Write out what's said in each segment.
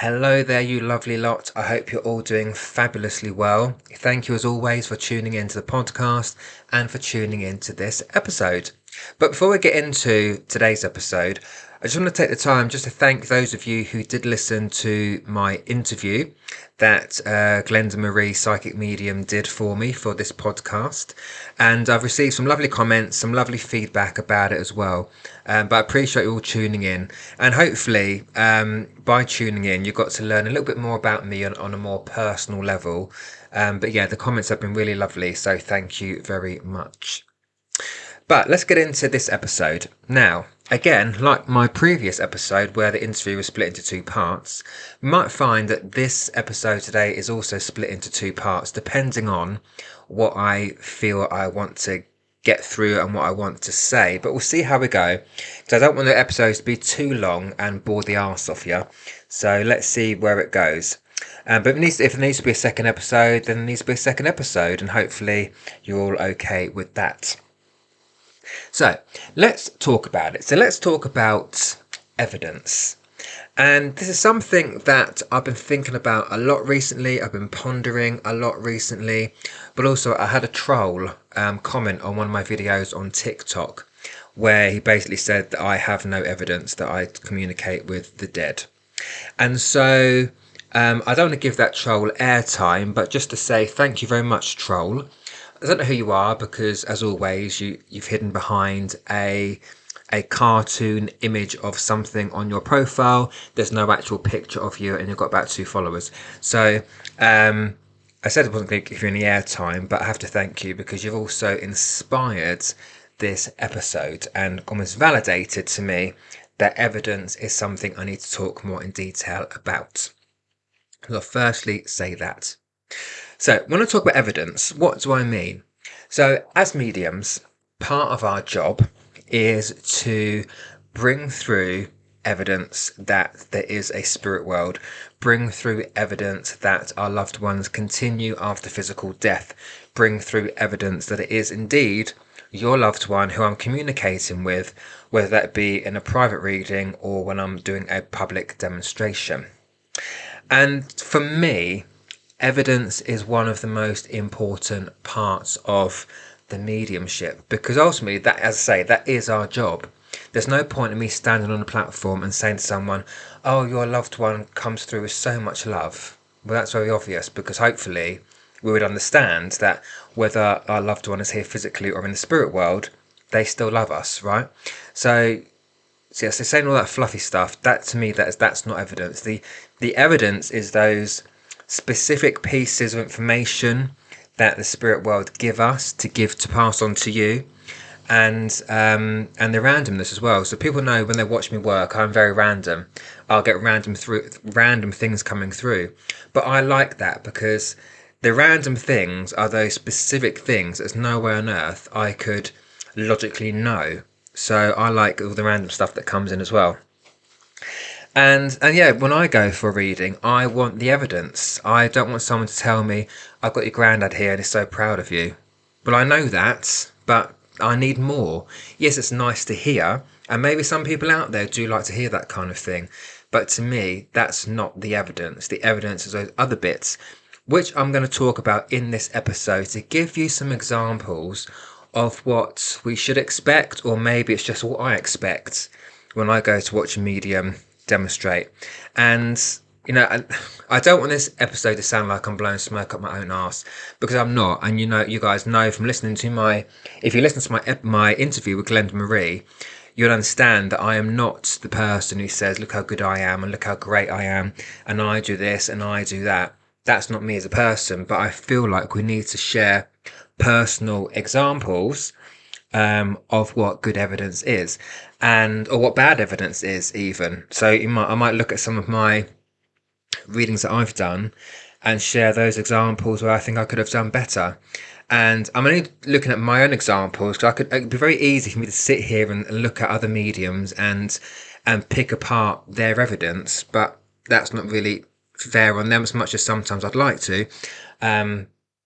Hello there, you lovely lot. I hope you're all doing fabulously well. Thank you, as always, for tuning into the podcast and for tuning into this episode. But before we get into today's episode, I just want to take the time just to thank those of you who did listen to my interview that Glenda Marie, Psychic Medium, did for me for this podcast. And I've received some lovely comments, some lovely feedback about it as well. But I appreciate you all tuning in. And hopefully, by tuning in, you got to learn a little bit more about me on a more personal level. But yeah, the comments have been really lovely. So thank you very much. But let's get into this episode. Now, again, like my previous episode where the interview was split into two parts, you might find that this episode today is also split into two parts, depending on what I feel I want to get through and what I want to say. But we'll see how we go. So I don't want the episodes to be too long and bore the arse off you. So let's see where it goes. But if there needs to be a second episode, then there needs to be a second episode, and hopefully you're all okay with that. So let's talk about it. So let's talk about evidence. And this is something that I've been thinking about a lot recently. I've been pondering a lot recently. But also I had a troll comment on one of my videos on TikTok where he basically said that I have no evidence that I communicate with the dead. And so I don't want to give that troll airtime, but just to say thank you very much, troll. I don't know who you are because, as always, you've hidden behind a cartoon image of something on your profile. There's no actual picture of you, and you've got about 2 followers. So I said I wasn't going to give you any airtime, but I have to thank you because you've also inspired this episode and almost validated to me that evidence is something I need to talk more in detail about. I'll firstly say that. So when I talk about evidence, what do I mean? So as mediums, part of our job is to bring through evidence that there is a spirit world, bring through evidence that our loved ones continue after physical death, bring through evidence that it is indeed your loved one who I'm communicating with, whether that be in a private reading or when I'm doing a public demonstration. And for me, evidence is one of the most important parts of the mediumship because ultimately that, as I say, that is our job. There's no point in me standing on a platform and saying to someone, oh, your loved one comes through with so much love. Well, that's very obvious because hopefully we would understand that whether our loved one is here physically or in the spirit world, they still love us, right? So yes, they're saying all that fluffy stuff. That to me, that's not evidence. The evidence is those specific pieces of information that the spirit world give us to pass on to you, and the randomness as well. So people know when they watch me work, I'm very random. I'll get random things coming through, but I like that because the random things are those specific things there's nowhere on earth I could logically know. So I like all the random stuff that comes in as well. And yeah, when I go for a reading, I want the evidence. I don't want someone to tell me, I've got your granddad here and he's so proud of you. Well, I know that, but I need more. Yes, it's nice to hear, and maybe some people out there do like to hear that kind of thing. But to me, that's not the evidence. The evidence is those other bits, which I'm going to talk about in this episode to give you some examples of what we should expect, or maybe it's just what I expect when I go to watch a medium demonstrate. And I don't want this episode to sound like I'm blowing smoke up my own arse, because I'm not. And you guys know from listening to if you listen to my interview with Glenda Marie, you'll understand that I am not the person who says, look how good I am and look how great I am and I do this and I do that. That's not me as a person, but I feel like we need to share personal examples of what good evidence is, or what bad evidence is even. So I might look at some of my readings that I've done and share those examples where I think I could have done better. And I'm only looking at my own examples because it'd be very easy for me to sit here and look at other mediums and pick apart their evidence, but that's not really fair on them as much as sometimes I'd like to.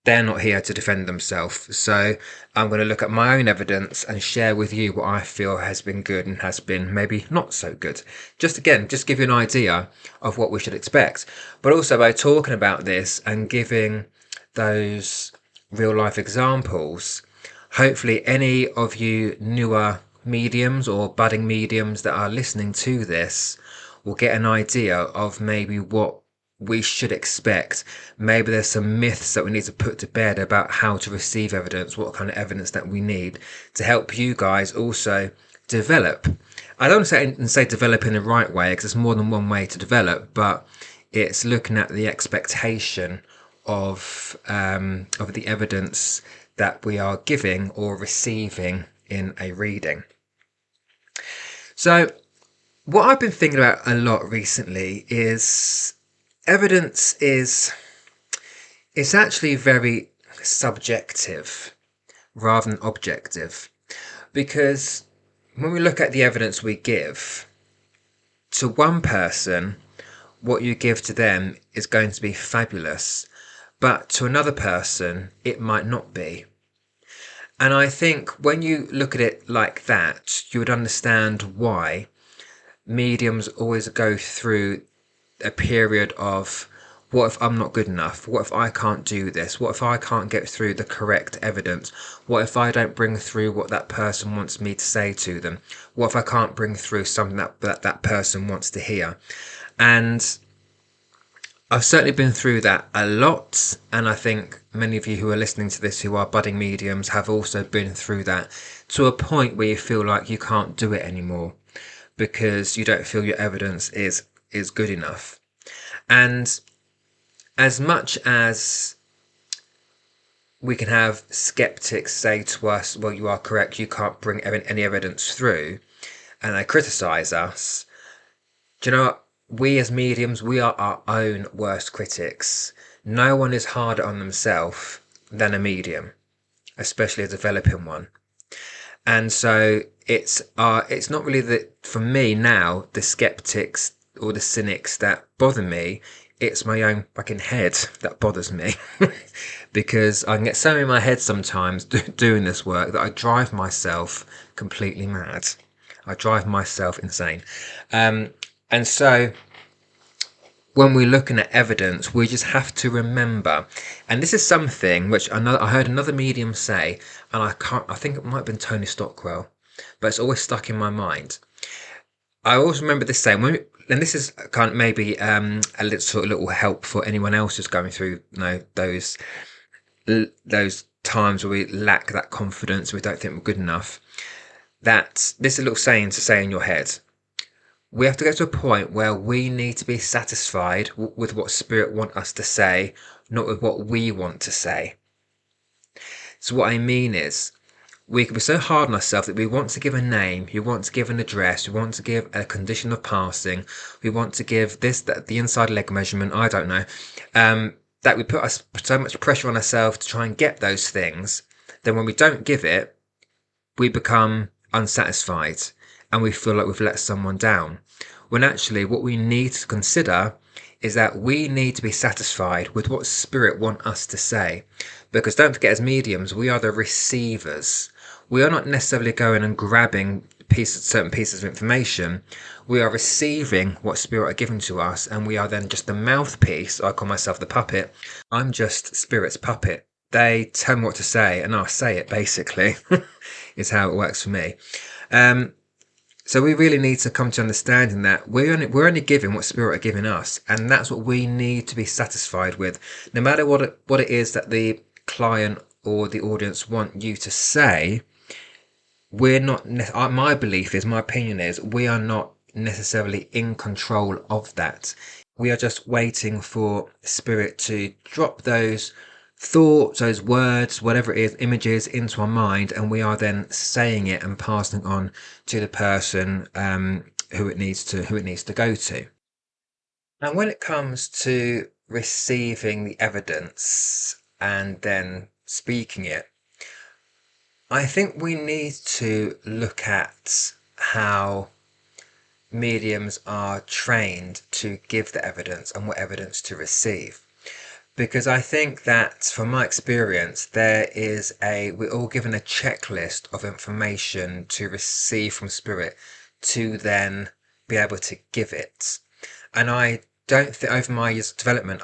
they're not here to defend themselves. So I'm going to look at my own evidence and share with you what I feel has been good and has been maybe not so good. Just give you an idea of what we should expect. But also by talking about this and giving those real life examples, hopefully any of you newer mediums or budding mediums that are listening to this will get an idea of maybe what we should expect. Maybe there's some myths that we need to put to bed about how to receive evidence, what kind of evidence that we need to help you guys also develop. I don't say develop in the right way, because there's more than one way to develop, but it's looking at the expectation of the evidence that we are giving or receiving in a reading. So what I've been thinking about a lot recently is evidence is it's actually very subjective rather than objective, because when we look at the evidence we give to one person, what you give to them is going to be fabulous, but to another person it might not be. And I think when you look at it like that, you would understand why mediums always go through a period of, what if I'm not good enough? What if I can't do this? What if I can't get through the correct evidence? What if I don't bring through what that person wants me to say to them? What if I can't bring through something that person wants to hear? And I've certainly been through that a lot, and I think many of you who are listening to this who are budding mediums have also been through that, to a point where you feel like you can't do it anymore because you don't feel your evidence is good enough. And as much as we can have skeptics say to us, well, you are correct, you can't bring any evidence through, and they criticize us, do you know what? We as mediums, we are our own worst critics. No one is harder on themselves than a medium, especially a developing one. And so it's not really for me now, the skeptics or the cynics that bother me. It's my own fucking head that bothers me because I can get so in my head sometimes doing this work that I drive myself completely mad. I drive myself insane. And so when we're looking at evidence, we just have to remember, and this is something which I heard another medium say, and I think it might have been Tony Stockwell, but it's always stuck in my mind. I always remember this saying, and this is kind of maybe a little help for anyone else who's going through, those times where we lack that confidence, we don't think we're good enough. That this is a little saying to say in your head. We have to get to a point where we need to be satisfied with what Spirit want us to say, not with what we want to say. So what I mean is, we can be so hard on ourselves that we want to give a name, we want to give an address, we want to give a condition of passing, we want to give the inside leg measurement, I don't know, that we put so much pressure on ourselves to try and get those things. Then when we don't give it, we become unsatisfied and we feel like we've let someone down. When actually what we need to consider is that we need to be satisfied with what Spirit want us to say. Because don't forget, as mediums, we are the receivers. We are not necessarily going and grabbing certain pieces of information. We are receiving what Spirit are giving to us, and we are then just the mouthpiece. I call myself the puppet. I'm just Spirit's puppet. They tell me what to say, and I say it, basically, is how it works for me. So we really need to come to understanding that we're only giving what Spirit are giving us, and that's what we need to be satisfied with. No matter what it is that the client or the audience want you to say, we're not. My opinion is, we are not necessarily in control of that. We are just waiting for Spirit to drop those thoughts, those words, whatever it is, images into our mind, and we are then saying it and passing it on to the person who it needs to go to. And when it comes to receiving the evidence and then speaking it, I think we need to look at how mediums are trained to give the evidence and what evidence to receive. Because I think that from my experience, we're all given a checklist of information to receive from spirit to then be able to give it. And I don't think over my years of development,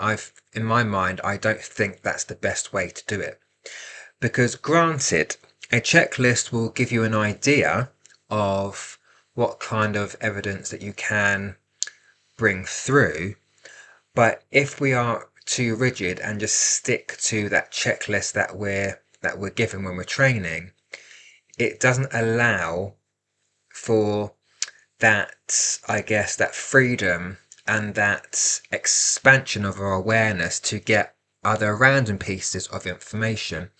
in my mind, I don't think that's the best way to do it. Because granted, a checklist will give you an idea of what kind of evidence that you can bring through. But if we are too rigid and just stick to that checklist that we're given when we're training, it doesn't allow for that, I guess, that freedom and that expansion of our awareness to get other random pieces of information.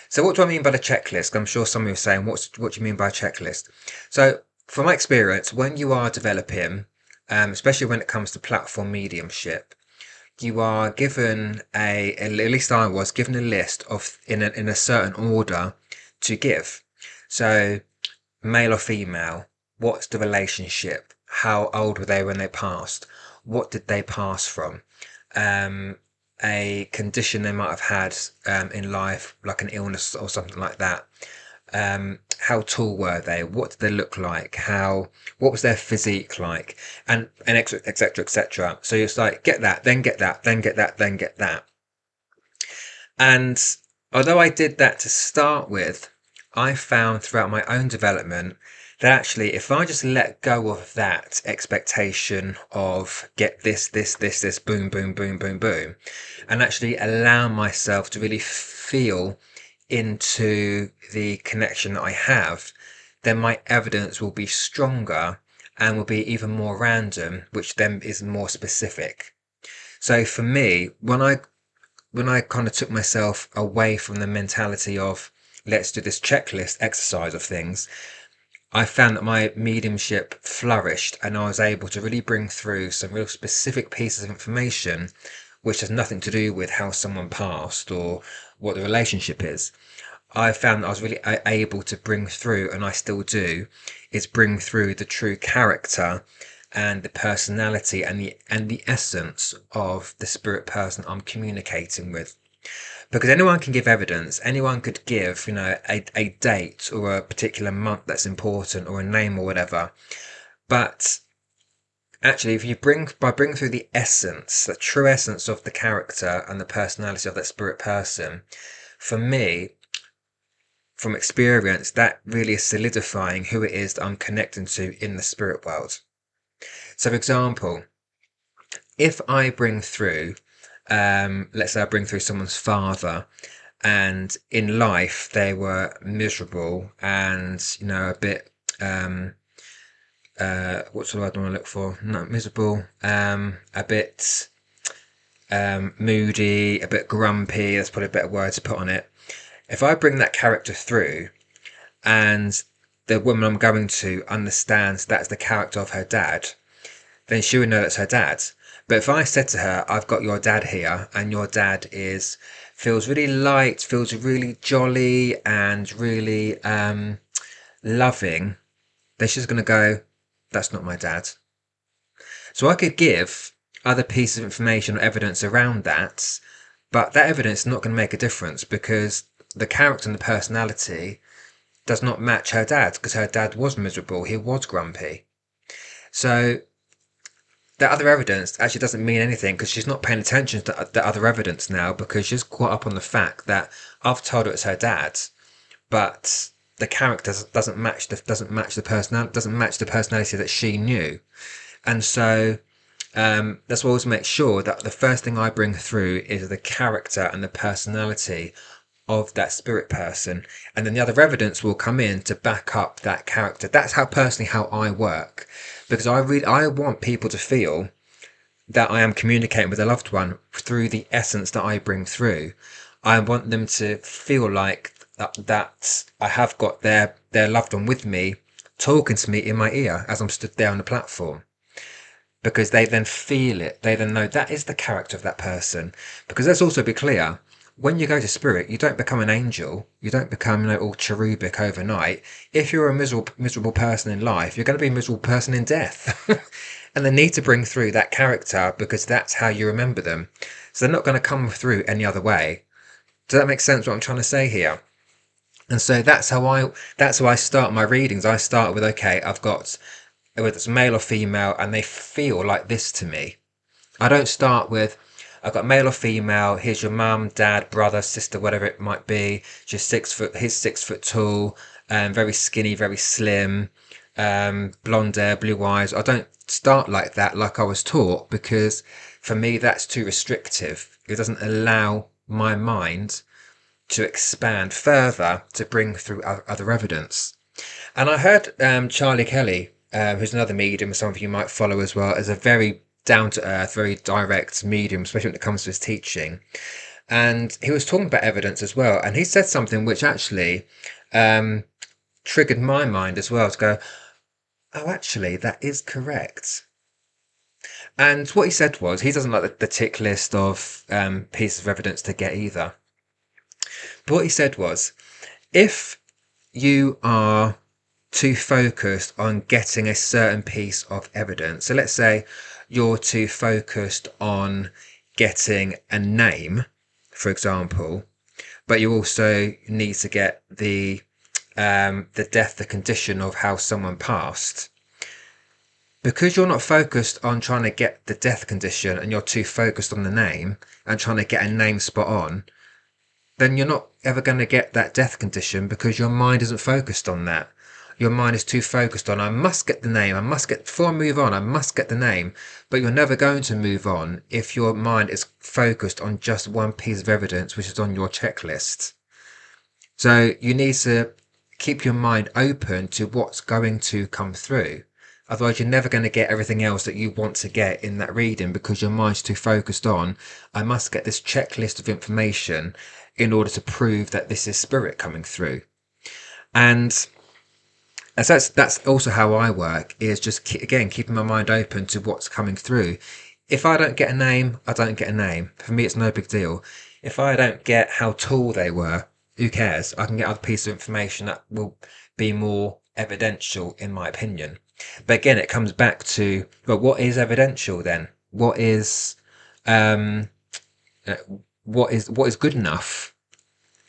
So what do I mean by the checklist? I'm sure some of you are saying, what do you mean by a checklist? So from my experience, when you are developing, especially when it comes to platform mediumship, you are given at least I was given a list of in a certain order to give. So male or female, what's the relationship? How old were they when they passed? What did they pass from? A condition they might have had in life, like an illness or something like that. How tall were they? What did they look like? What was their physique like? And etc. etc. So it's like get that, then get that, then get that, then get that. And although I did that to start with, I found throughout my own development that actually, if I just let go of that expectation of get this, boom, boom, boom, boom, boom, and actually allow myself to really feel into the connection that I have, then my evidence will be stronger and will be even more random, which then is more specific. So for me, when I kind of took myself away from the mentality of let's do this checklist exercise of things, I found that my mediumship flourished and I was able to really bring through some real specific pieces of information which has nothing to do with how someone passed or what the relationship is. I found that I was really able to bring through, and I still do, is bring through the true character and the personality and the essence of the spirit person I'm communicating with. Because anyone can give evidence, anyone could give, a date or a particular month that's important or a name or whatever. But actually, if you bring through the essence, the true essence of the character and the personality of that spirit person, for me, from experience, that really is solidifying who it is that I'm connecting to in the spirit world. So, for example, if I bring through, let's say I bring through someone's father, and in life they were miserable and, a bit, what's the word I want to look for? Not miserable, a bit moody, a bit grumpy, that's probably a better word to put on it. If I bring that character through and the woman I'm going to understands that's the character of her dad, then she would know that's her dad. But if I said to her, I've got your dad here and your dad feels really light, feels really jolly and really loving, then she's going to go, that's not my dad. So I could give other pieces of information or evidence around that, but that evidence is not going to make a difference because the character and the personality does not match her dad, because her dad was miserable, he was grumpy. So that other evidence actually doesn't mean anything because she's not paying attention to the other evidence now, because she's caught up on the fact that I've told her it's her dad, but the character doesn't match the personality that she knew. And so that's why I always make sure that the first thing I bring through is the character and the personality of that spirit person, and then the other evidence will come in to back up that character. That's how I work, because I want people to feel that I am communicating with a loved one through the essence that I bring through. I want them to feel like that I have got their loved one with me, talking to me in my ear as I'm stood there on the platform, because they then feel it. They then know that is the character of that person. Because let's also be clear, when you go to spirit, you don't become an angel. You don't become, all cherubic overnight. If you're a miserable person in life, you're going to be a miserable person in death. And they need to bring through that character because that's how you remember them. So they're not going to come through any other way. Does that make sense what I'm trying to say here? And so that's how I start my readings. I start with, okay, I've got whether it's male or female, and they feel like this to me. I don't start with, I've got male or female, here's your mum, dad, brother, sister, whatever it might be. She's 6 foot, he's 6 foot tall, very skinny, very slim, blonde hair, blue eyes. I don't start like that, like I was taught, because for me that's too restrictive. It doesn't allow my mind to expand further to bring through other evidence. And I heard Charlie Kelly, who's another medium, some of you might follow as well, as a very down to earth, very direct medium, especially when it comes to his teaching. And he was talking about evidence as well. And he said something which actually triggered my mind as well to go, oh, actually, that is correct. And what he said was he doesn't like the tick list of pieces of evidence to get either. But what he said was, if you are too focused on getting a certain piece of evidence, so let's say you're too focused on getting a name, for example, but you also need to get the death, the condition of how someone passed. Because you're not focused on trying to get the death condition and you're too focused on the name and trying to get a name spot on, then you're not ever going to get that death condition because your mind isn't focused on that. Your mind is too focused on, I must get the name, before I move on, I must get the name. But you're never going to move on if your mind is focused on just one piece of evidence, which is on your checklist. So you need to keep your mind open to what's going to come through. Otherwise, you're never going to get everything else that you want to get in that reading because your mind's too focused on, I must get this checklist of information in order to prove that this is spirit coming through. And so that's also how I work, is just keeping my mind open to what's coming through. If I don't get a name, I don't get a name. For me, it's no big deal. If I don't get how tall they were, who cares? I can get other pieces of information that will be more evidential, in my opinion. But again, it comes back to, well, what is evidential then? What is good enough?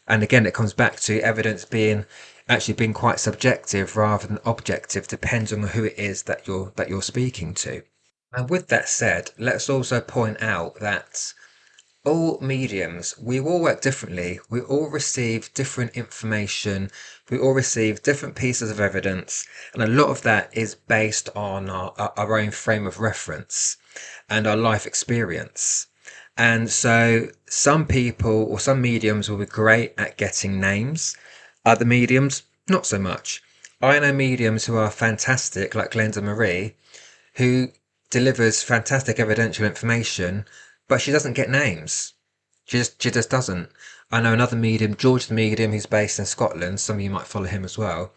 And again, it comes back to evidence being quite subjective rather than objective, depends on who it is that you're speaking to. And with that said, let's also point out that all mediums, we all work differently. We all receive different information. We all receive different pieces of evidence. And a lot of that is based on our own frame of reference and our life experience. And so some people or some mediums will be great at getting names. Other mediums, not so much. I know mediums who are fantastic, like Glenda Marie, who delivers fantastic evidential information, but she doesn't get names. She just doesn't. I know another medium, George the Medium, who's based in Scotland. Some of you might follow him as well.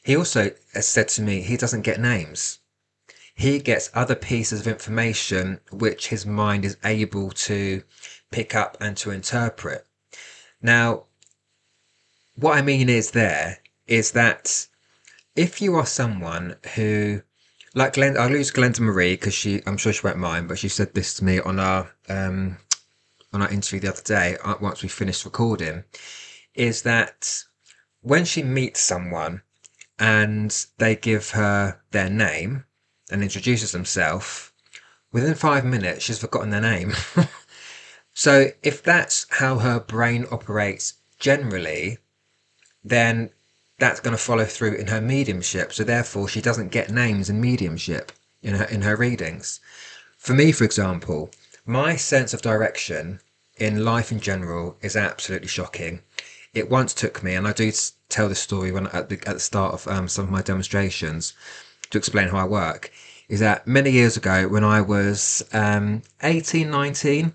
He also has said to me he doesn't get names. He gets other pieces of information which his mind is able to pick up and to interpret. Now, what I mean is that if you are someone who, like Glenda, I'll use Glenda Marie because I'm sure she won't mind, but she said this to me on our interview the other day, once we finished recording, is that when she meets someone and they give her their name and introduces themselves, within 5 minutes she's forgotten their name. So if that's how her brain operates generally, then that's going to follow through in her mediumship. So therefore she doesn't get names in mediumship in her readings. For me, for example, my sense of direction in life in general is absolutely shocking. It once took me, and I do tell this story at the start of some of my demonstrations to explain how I work, is that many years ago when I was 18, 19,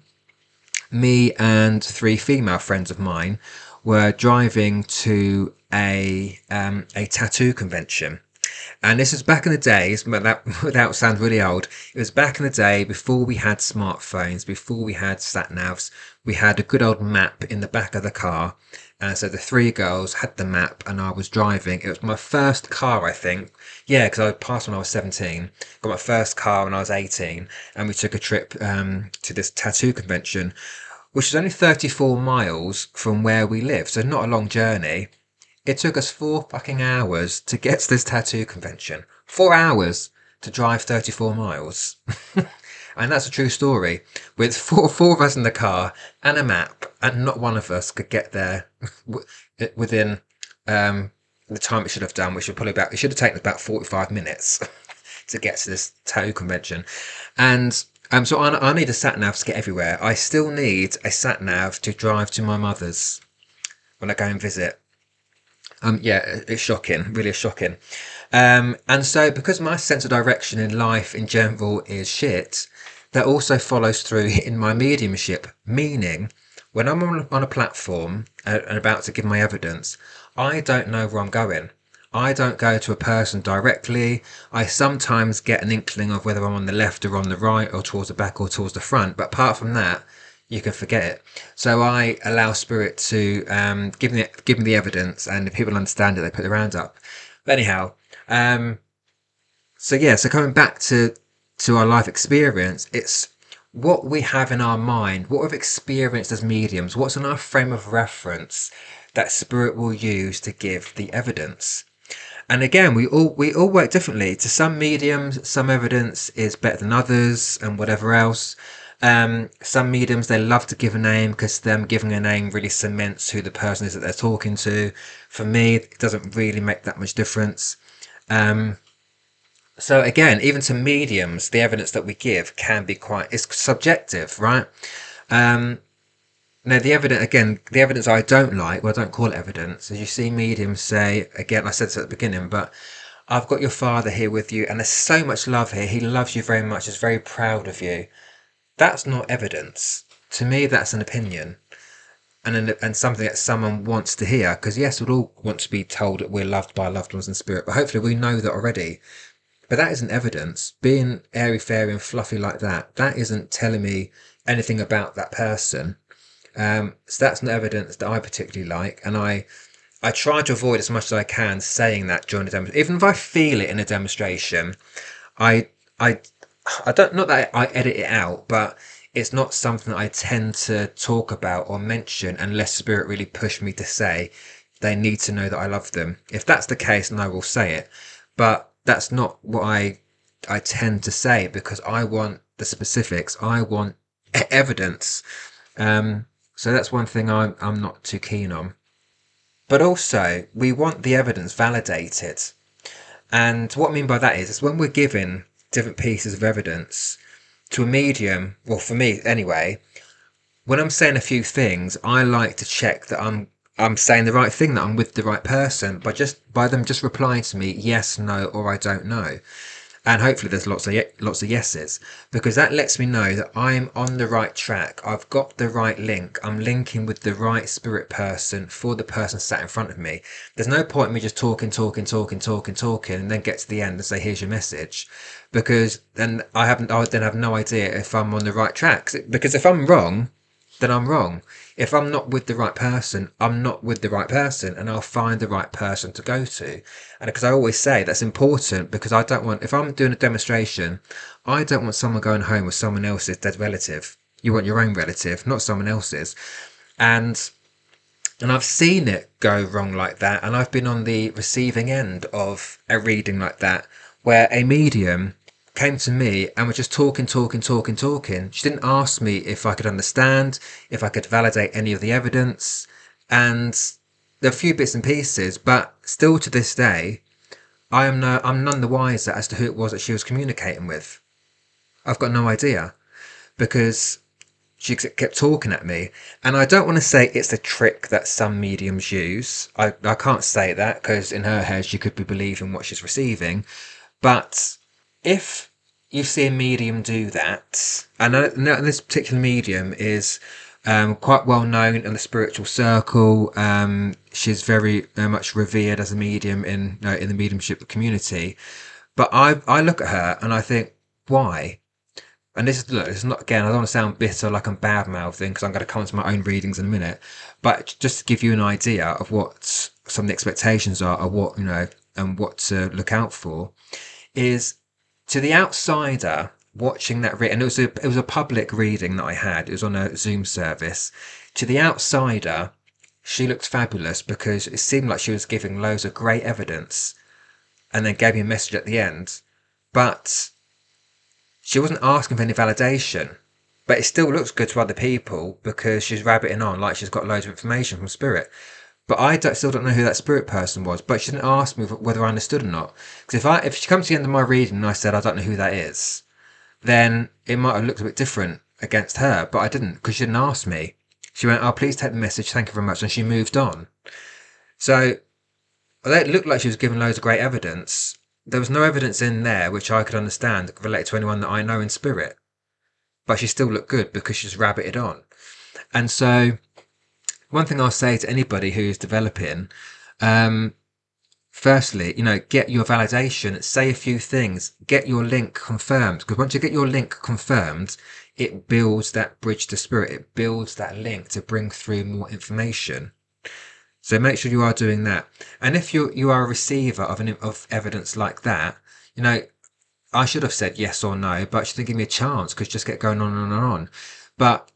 me and 3 female friends of mine were driving to a tattoo convention. And this is back in the days, but that without sound really old, it was back in the day before we had smartphones, before we had sat navs. We had a good old map in the back of the car. And so the three girls had the map and I was driving. It was my first car, I think. Yeah, because I passed when I was 17. Got my first car when I was 18. And we took a trip to this tattoo convention, which is only 34 miles from where we live. So not a long journey. It took us 4 fucking hours to get to this tattoo convention. 4 hours to drive 34 miles. And that's a true story. With four of us in the car and a map, and not one of us could get there within the time it should have done, which would probably it should have taken about 45 minutes to get to this tattoo convention. And so I need a sat nav to get everywhere. I still need a sat nav to drive to my mother's when I go and visit. Yeah, it's shocking, really shocking. And so because my sense of direction in life in general is shit, that also follows through in my mediumship, meaning when I'm on a platform and about to give my evidence, I don't know where I'm going. I don't go to a person directly. I sometimes get an inkling of whether I'm on the left or on the right or towards the back or towards the front. But apart from that, you can forget it. So I allow spirit to give me the evidence, and if people understand it, they put their hands up. But anyhow, so coming back to our life experience, it's what we have in our mind, what we've experienced as mediums, what's in our frame of reference that spirit will use to give the evidence. And again, we all work differently. To some mediums, some evidence is better than others, and whatever else. Some mediums, they love to give a name because them giving a name really cements who the person is that they're talking to. For me, it doesn't really make that much difference. So again, even to mediums, the evidence that we give can be it's subjective, right? Now the evidence I don't like, well, I don't call it evidence, as you see mediums say, again, I said this at the beginning, but I've got your father here with you and there's so much love here. He loves you very much, is very proud of you. That's not evidence. To me, that's an opinion. And something that someone wants to hear. Because yes, we'd all want to be told that we're loved by loved ones in spirit, but hopefully we know that already. But that isn't evidence. Being airy-fairy and fluffy like that isn't telling me anything about that person. So that's not evidence that I particularly like. And I try to avoid as much as I can saying that during a demonstration. Even if I feel it in a demonstration, I don't, not that I edit it out, but it's not something that I tend to talk about or mention unless spirit really push me to say they need to know that I love them. If that's the case, then I will say it. But that's not what I tend to say because I want the specifics. I want evidence. So that's one thing I'm not too keen on. But also, we want the evidence validated. And what I mean by that is when we're given different pieces of evidence to a medium, well, for me anyway, when I'm saying a few things, I like to check that I'm saying the right thing, that I'm with the right person by them just replying to me yes, no, or I don't know. And hopefully there's lots of yeses, because that lets me know that I'm on the right track. I've got the right link. I'm linking with the right spirit person for the person sat in front of me. There's no point in me just talking, and then get to the end and say, here's your message. Because then I would then have no idea if I'm on the right track. Because if I'm wrong, then I'm wrong. If I'm not with the right person, I'm not with the right person, and I'll find the right person to go to. And because I always say that's important, because I don't want, if I'm doing a demonstration, I don't want someone going home with someone else's dead relative. You want your own relative, not someone else's. And I've seen it go wrong like that, and I've been on the receiving end of a reading like that, where a medium came to me and was just talking. She didn't ask me if I could understand, if I could validate any of the evidence, and there are a few bits and pieces, but still to this day, I'm none the wiser as to who it was that she was communicating with. I've got no idea, because she kept talking at me, and I don't want to say it's a trick that some mediums use. I can't say that, because in her head she could be believing what she's receiving, but if you see a medium do that, and this particular medium is quite well known in the spiritual circle. She's very much revered as a medium in the mediumship community. But I look at her and I think, why? And this is not, again, I don't want to sound bitter like I'm bad mouthing, because I'm going to come to my own readings in a minute. But just to give you an idea of what some of the expectations are, or what, and what to look out for, is to the outsider watching that read, and it was a public reading that I had. It was on a Zoom service. To the outsider, she looked fabulous because it seemed like she was giving loads of great evidence, and then gave me a message at the end. But she wasn't asking for any validation. But it still looks good to other people because she's rabbiting on like she's got loads of information from spirit. But still don't know who that spirit person was. But she didn't ask me whether I understood or not. Because if she comes to the end of my reading and I said I don't know who that is, then it might have looked a bit different against her. But I didn't, because she didn't ask me. She went, "Oh, please take the message. Thank you very much," and she moved on. So although it looked like she was giving loads of great evidence, there was no evidence in there which I could understand related to anyone that I know in spirit. But she still looked good because she's rabbited on. And so one thing I'll say to anybody who's developing, firstly, get your validation, say a few things, get your link confirmed. Because once you get your link confirmed, it builds that bridge to spirit. It builds that link to bring through more information. So make sure you are doing that. And if you are a receiver of evidence like that, I should have said yes or no, but she didn't give me a chance because just get going on and on. But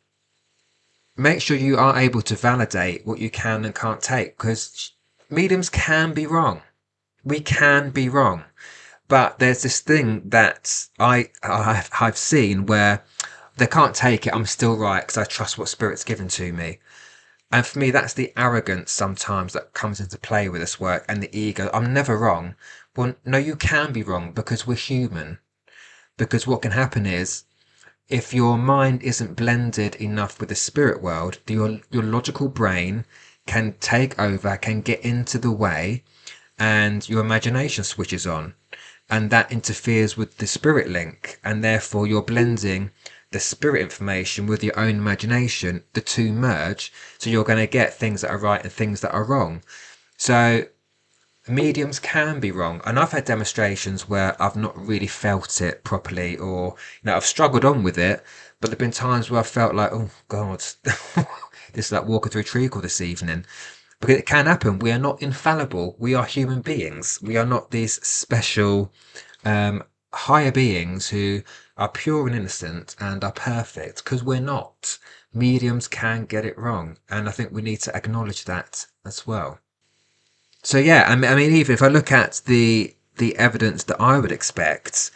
make sure you are able to validate what you can and can't take, because mediums can be wrong. We can be wrong. But there's this thing that I've seen where they can't take it. I'm still right because I trust what spirit's given to me. And for me, that's the arrogance sometimes that comes into play with this work, and the ego. I'm never wrong. Well, no, you can be wrong because we're human. Because what can happen is, if your mind isn't blended enough with the spirit world, your logical brain can take over, can get into the way, and your imagination switches on. And that interferes with the spirit link, and therefore you're blending the spirit information with your own imagination. The two merge, so you're going to get things that are right and things that are wrong. So mediums can be wrong, and I've had demonstrations where I've not really felt it properly, or I've struggled on with it, but there've been times where I felt like, oh God, this is like walking through a treacle this evening. Because it can happen. We are not infallible. We are human beings. We are not these special higher beings who are pure and innocent and are perfect, because we're not. Mediums can get it wrong, and I think we need to acknowledge that as well. So yeah, I mean, even if I look at the evidence that I would expect,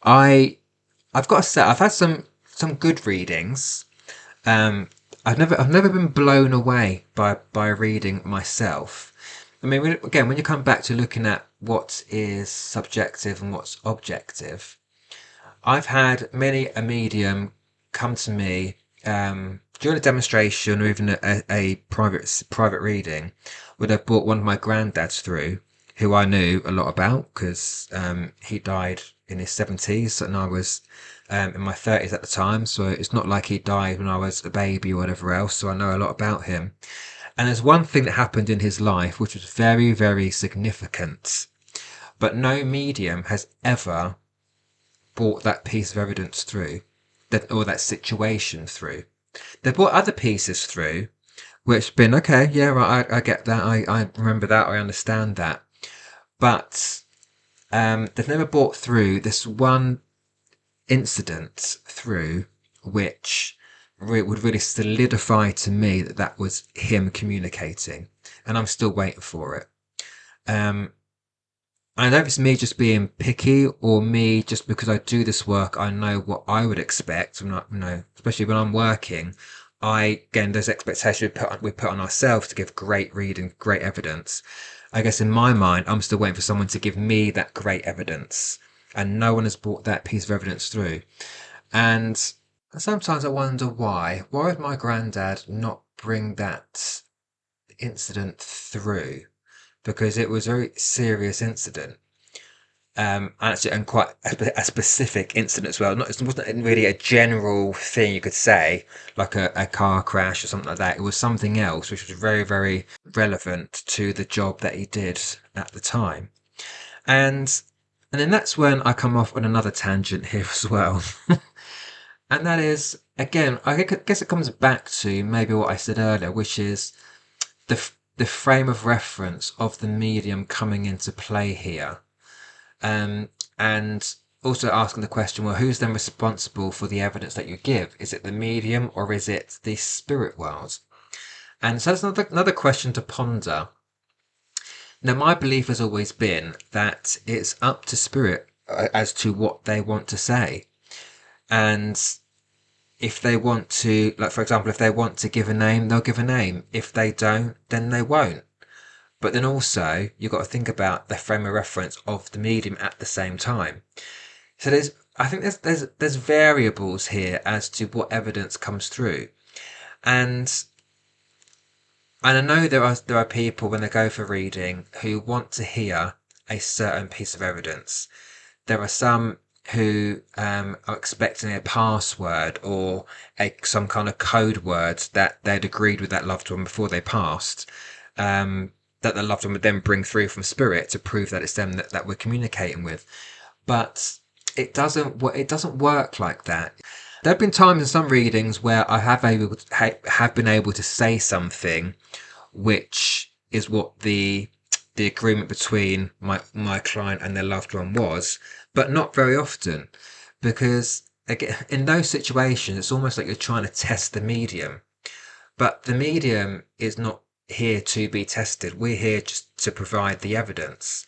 I've got to say I've had some good readings. I've never been blown away by a reading myself. I mean, when you come back to looking at what is subjective and what's objective, I've had many a medium come to me during a demonstration, or even a private reading, where they brought one of my granddads through, who I knew a lot about because he died in his 70s and I was in my 30s at the time. So it's not like he died when I was a baby or whatever else. So I know a lot about him. And there's one thing that happened in his life which was very, very significant. But no medium has ever brought that piece of evidence through, or that situation through. They brought other pieces through, which been okay, yeah, right, I get that, I remember that, I understand that. But they've never brought through this one incident through which would really solidify to me that that was him communicating, and I'm still waiting for it. I don't know if it's me just being picky, or me just because I do this work, I know what I would expect. I'm not, especially when I'm working. Again, there's expectations we put on ourselves to give great reading, great evidence. I guess in my mind, I'm still waiting for someone to give me that great evidence, and no one has brought that piece of evidence through. And sometimes I wonder why. Why would my granddad not bring that incident through? Because it was a very serious incident. actually, and quite a specific incident as well. It wasn't really a general thing you could say, like a car crash or something like that. It was something else which was very, very relevant to the job that he did at the time. And and then that's when I come off on another tangent here as well. And that is, again, I guess it comes back to maybe what I said earlier, which is the frame of reference of the medium coming into play here. And also asking the question, well, who's then responsible for the evidence that you give? Is it the medium or is it the spirit world? And so that's another question to ponder. Now, my belief has always been that it's up to spirit as to what they want to say. And if they want to, like, for example, if they want to give a name, they'll give a name. If they don't, then they won't. But then also, you've got to think about the frame of reference of the medium at the same time. So I think there's variables here as to what evidence comes through. And I know there are people when they go for reading who want to hear a certain piece of evidence. There are some who are expecting a password or some kind of code word that they'd agreed with that loved one before they passed. That the loved one would then bring through from spirit to prove that it's them that we're communicating with. But it doesn't work like that. There have been times in some readings where I have been able to say something which is what the agreement between my client and their loved one was, but not very often, because again, in those situations it's almost like you're trying to test the medium, but the medium is not here to be tested. We're here just to provide the evidence.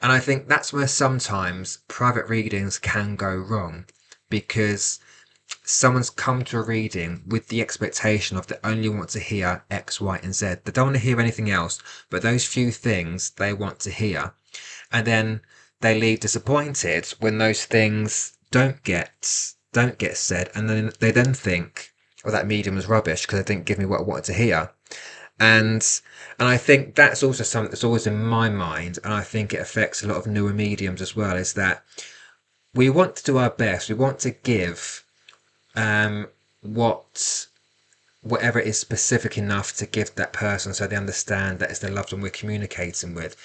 And I think that's where sometimes private readings can go wrong, because someone's come to a reading with the expectation of they only want to hear X, Y, and Z. They don't want to hear anything else, but those few things they want to hear. And then they leave disappointed when those things don't get said, and then they think, oh, that medium was rubbish because they didn't give me what I wanted to hear. And I think that's also something that's always in my mind, and I think it affects a lot of newer mediums as well, is that we want to do our best. We want to give whatever is specific enough to give that person so they understand that it's their loved one we're communicating with.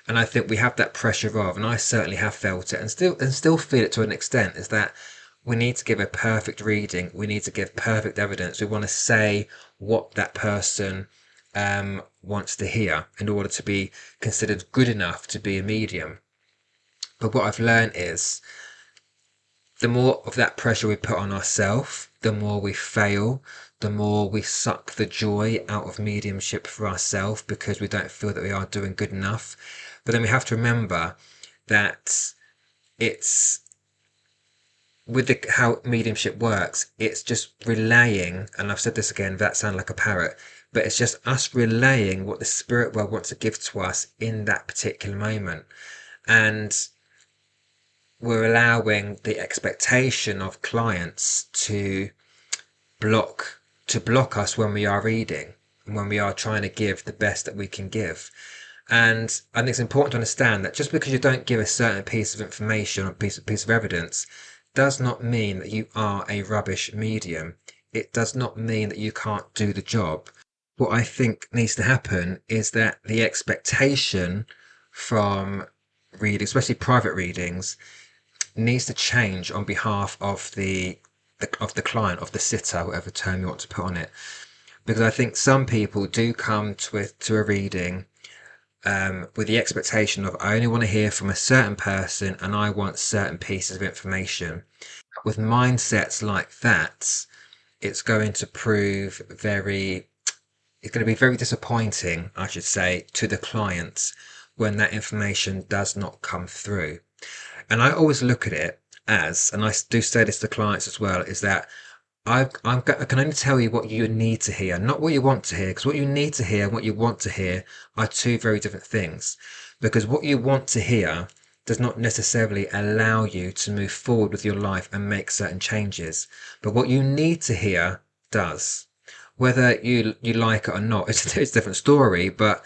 And I think we have that pressure of, and I certainly have felt it and still feel it to an extent, is that we need to give a perfect reading. We need to give perfect evidence. We want to say what that person wants to hear in order to be considered good enough to be a medium. But what I've learned is the more of that pressure we put on ourselves, the more we fail, the more we suck the joy out of mediumship for ourselves because we don't feel that we are doing good enough. But then we have to remember that it's with how mediumship works, it's just relaying, and I've said this again, that sounds like a parrot, but it's just us relaying what the spirit world wants to give to us in that particular moment. And we're allowing the expectation of clients to block us when we are reading and when we are trying to give the best that we can give. And I think it's important to understand that just because you don't give a certain piece of information or piece of evidence does not mean that you are a rubbish medium. It does not mean that you can't do the job. What I think needs to happen is that the expectation from reading, especially private readings, needs to change on behalf of the client, of the sitter, whatever term you want to put on it. Because I think some people do come to a reading with the expectation of, I only want to hear from a certain person and I want certain pieces of information. With mindsets like that, it's going to be very disappointing, I should say, to the clients when that information does not come through. And I always look at it as, and I do say this to clients as well, is that I can only tell you what you need to hear, not what you want to hear, because what you need to hear and what you want to hear are two very different things. Because what you want to hear does not necessarily allow you to move forward with your life and make certain changes. But what you need to hear does. Whether you like it or not, it's a different story, but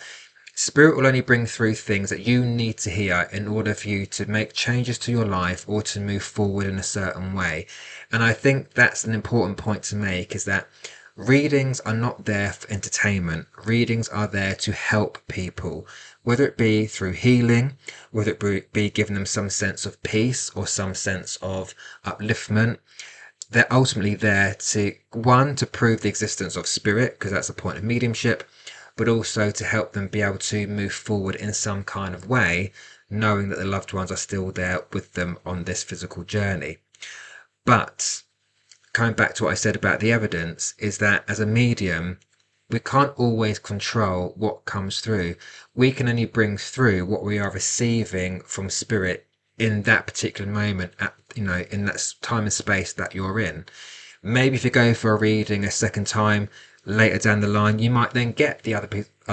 Spirit will only bring through things that you need to hear in order for you to make changes to your life or to move forward in a certain way. And I think that's an important point to make, is that readings are not there for entertainment. Readings are there to help people, whether it be through healing, whether it be giving them some sense of peace or some sense of upliftment. They're ultimately there to, one, to prove the existence of spirit, because that's the point of mediumship, but also to help them be able to move forward in some kind of way, knowing that the loved ones are still there with them on this physical journey. But coming back to what I said about the evidence, is that as a medium, we can't always control what comes through. We can only bring through what we are receiving from spirit in that particular moment, at in that time and space that you're in. Maybe if you go for a reading a second time later down the line, you might then get the other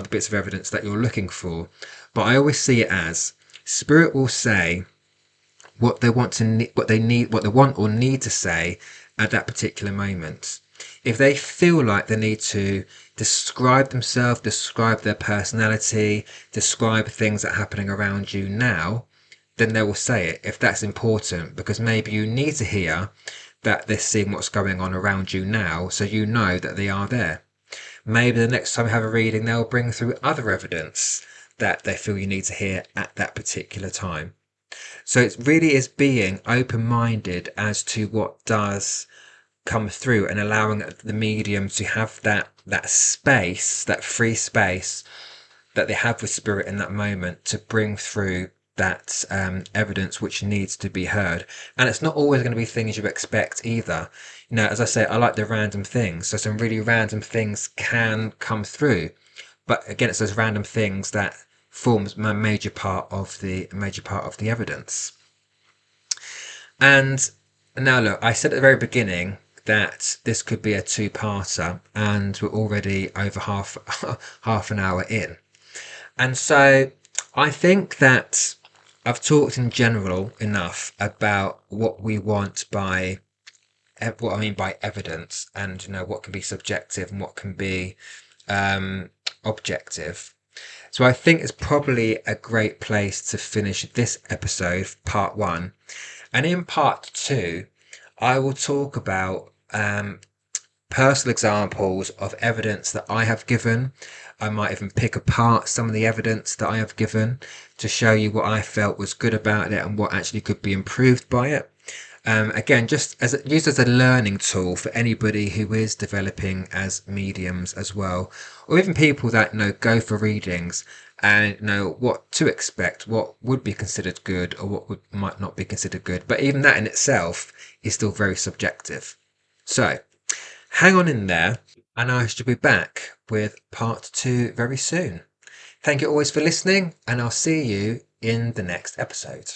bits of evidence that you're looking for. But I always see it as spirit will say what they want to what they want or need to say at that particular moment. If they feel like they need to describe themselves, describe their personality, describe things that are happening around you now, then they will say it if that's important, because maybe you need to hear that they're seeing what's going on around you now, so you know that they are there. Maybe the next time you have a reading, they'll bring through other evidence that they feel you need to hear at that particular time. So it really is being open-minded as to what does come through, and allowing the medium to have that space, that free space that they have with spirit in that moment, to bring through that evidence which needs to be heard. And it's not always going to be things you expect either. As I say, I like the random things, so some really random things can come through, but again, it's those random things that forms a major part of the evidence. And now look, I said at the very beginning that this could be a two-parter, and we're already over half an hour in. And so I think that I've talked in general enough about what we want by what I mean by evidence, and what can be subjective and what can be objective. So I think it's probably a great place to finish this episode, part 1. And in part 2, I will talk about personal examples of evidence that I have given. I might even pick apart some of the evidence that I have given to show you what I felt was good about it and what actually could be improved by it. Again, just used as a learning tool for anybody who is developing as mediums as well, or even people that go for readings and know what to expect, what would be considered good or what might not be considered good. But even that in itself is still very subjective. So hang on in there, and I shall be back with part 2 very soon. Thank you always for listening, and I'll see you in the next episode.